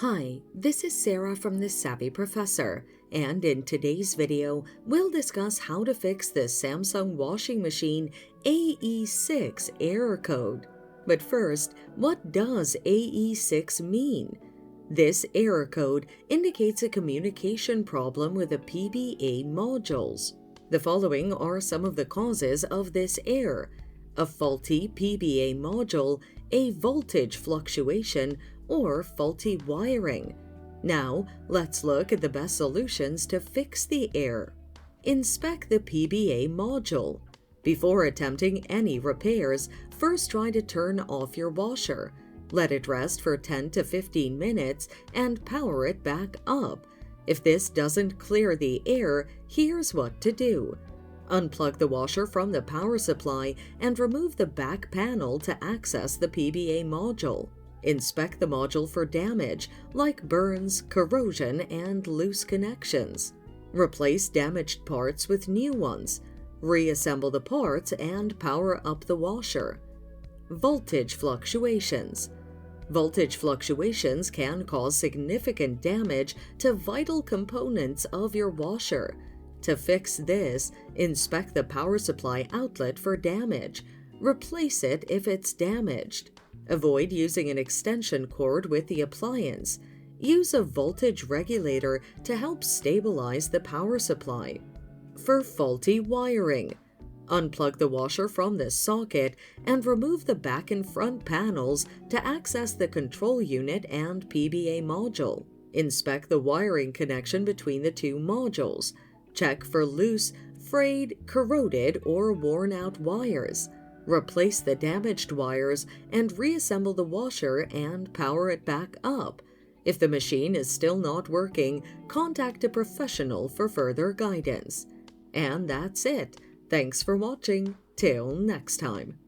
Hi, this is Sarah from The Savvy Professor, and in today's video, we'll discuss how to fix the Samsung washing machine AE6 error code. But first, what does AE6 mean? This error code indicates a communication problem with the PBA modules. The following are some of the causes of this error: a faulty PBA module, a voltage fluctuation, or faulty wiring. Now, let's look at the best solutions to fix the error. Inspect the PBA module. Before attempting any repairs, first try to turn off your washer. Let it rest for 10 to 15 minutes and power it back up. If this doesn't clear the error, here's what to do. Unplug the washer from the power supply and remove the back panel to access the PBA module. Inspect the module for damage, like burns, corrosion, and loose connections. Replace damaged parts with new ones. Reassemble the parts and power up the washer. Voltage fluctuations. Voltage fluctuations can cause significant damage to vital components of your washer. To fix this, inspect the power supply outlet for damage. Replace it if it's damaged. Avoid using an extension cord with the appliance. Use a voltage regulator to help stabilize the power supply. For faulty wiring, unplug the washer from the socket and remove the back and front panels to access the control unit and PBA module. Inspect the wiring connection between the two modules. Check for loose, frayed, corroded, or worn-out wires. Replace the damaged wires and reassemble the washer and power it back up. If the machine is still not working, contact a professional for further guidance. And that's it. Thanks for watching. Till next time.